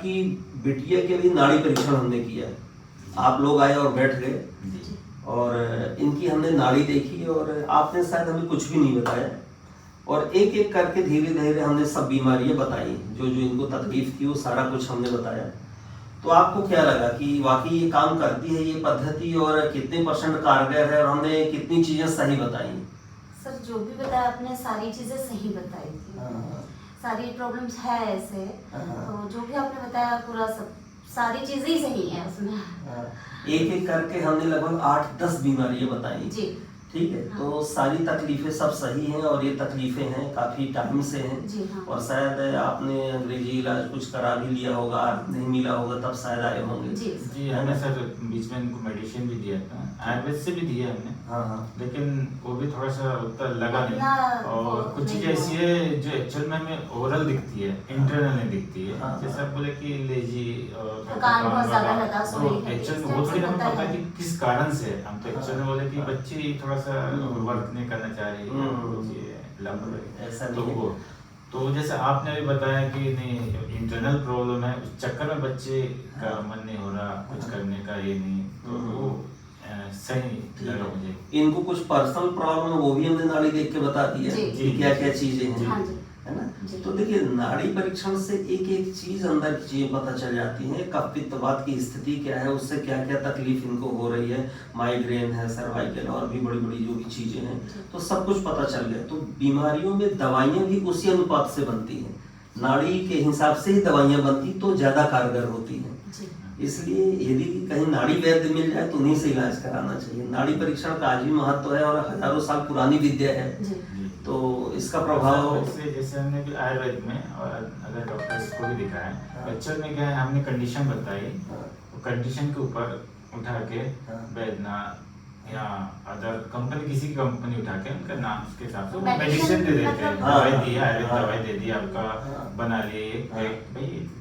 कि बिटिया के लिए नाड़ी परीक्षण हमने किया है। आप लोग आए और बैठ गए और इनकी हमने नाड़ी देखी और आपने शायद हमें कुछ भी नहीं बताया और एक एक करके धीरे धीरे हमने सब बीमारियां बताई, जो जो इनको तकलीफ थी वो सारा कुछ हमने बताया। तो आपको क्या लगा कि वाकई ये काम करती है ये पद्धति और कितने % कारगर है और हमने कितनी चीजें सही बताई? सर जो भी बताया आपने सारी चीजें सही बताई थी। सारी प्रॉब्लम्स है ऐसे, तो जो भी आपने बताया पूरा सब सारी चीजें ही सही है उसमें। एक एक करके हमने लगभग 8-10 बीमारियां बताई जी। ठीक है। हाँ। तो सारी तकलीफें सब सही हैं और ये तकलीफें हैं काफी टाइम से हैं जी। हाँ। और शायद आपने अंग्रेजी इलाज कुछ करा भी लिया होगा, नहीं मिला होगा तब शायद आए होंगे जी। हमने सर बीच में इनको मेडिसिन भी दिया था, आयुर्वेद से भी दिया हमने। हाँ। लेकिन वो भी थोड़ा सा उतना लगा नहीं और कुछ चीजें ऐसी है जो एक्चुअल में हमें ओरल दिखती है, इंटरनल नहीं दिखती है। जैसे आप बोले कि लेजी और एक्चुअल में वो थोड़ी हमें पता है कि किस कारण से। हम तो एक्चुअल में बोले कि बच्ची थोड़ा सा वर्क नहीं करना चाह रही है, तो जैसे आपने भी बताया कि नहीं इंटरनल प्रॉब्लम है, उस चक्कर में बच्चे का मन नहीं हो रहा कुछ करने का, ये नहीं तो वो सही लगा मुझे। इनको कुछ पर्सनल प्रॉब्लम है वो भी हमने नाड़ी देख के बता दिया कि क्या क्या चीजें हैं, है ना। तो देखिए नाड़ी परीक्षण से एक एक चीज अंदर की चीजें पता चल जाती हैं। कफ पित्तवात की स्थिति क्या है, उससे क्या क्या तकलीफ इनको हो रही है, माइग्रेन है, सर्वाइकल और भी बड़ी बड़ी जो भी चीजें हैं, तो सब कुछ पता चल गया। तो बीमारियों में दवाइयां भी उसी अनुपात से बनती हैं, नाड़ी के हिसाब से ही दवाइयां बनती तो ज्यादा कारगर होती हैं। इसलिए यदि कहीं नाड़ी वैद्य मिल जाए तो उन्हीं से इलाज कराना चाहिए। नाड़ी परीक्षण का आज भी महत्व है और हजारों साल पुरानी विद्या है, तो इसका प्रभाव जैसे हमने भी आयुर्वेद में और अगर डॉक्टर्स को भी दिखाया, एक्चुअल में क्या है हमने कंडीशन बताई, कंडीशन के ऊपर उठा के बैठना या अदर कंपनी किसी की कंपनी उठा के उनका नाम के हिसाब से मेडिसिन दे देते हैं। दवाई दी आयुर्वेद दवाई दे दी, आपका बना लिए भाई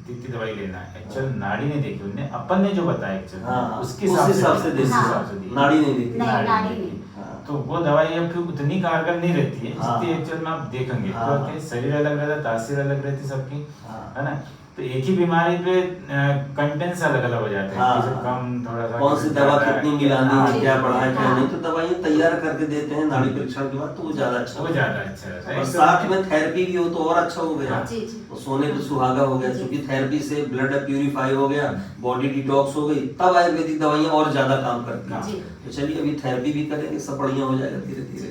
इतनी दवाई लेना है। एक्चुअल नाड़ी नहीं देखी उन्होंने, अपन ने जो बताया एक्चुअल उसके हिसाब से दी, नाड़ी नहीं देखी। तो वो दवाई अब फिर उतनी कारगर नहीं रहती है जितनी एक्चुअल में आप देखेंगे। तो शरीर अलग रहता है, तासीर अलग रहती सबकी, है ना। तो एक ही बीमारी पे कंटेंट्स अलग अलग हो जाते हैं, कम थोड़ा सा कौन सी दवा कितनी मिलानी है, क्या बढ़ा है क्या नहीं, तो दवाइयाँ तैयार करके देते हैं नाड़ी परीक्षण के बाद, तो वो ज्यादा अच्छा रहता है। और साथ में थेरेपी भी हो तो और अच्छा हो गया, तो सोने पे सुहागा हो गया, क्योंकि थेरेपी से ब्लड प्यूरिफाई हो गया, बॉडी डिटॉक्स हो गई, तब आयुर्वेदिक दवाइयाँ और ज्यादा काम करती हैं। तो चलिए अभी थेरेपी भी करेंगे, सब बढ़िया हो जाएगा धीरे धीरे।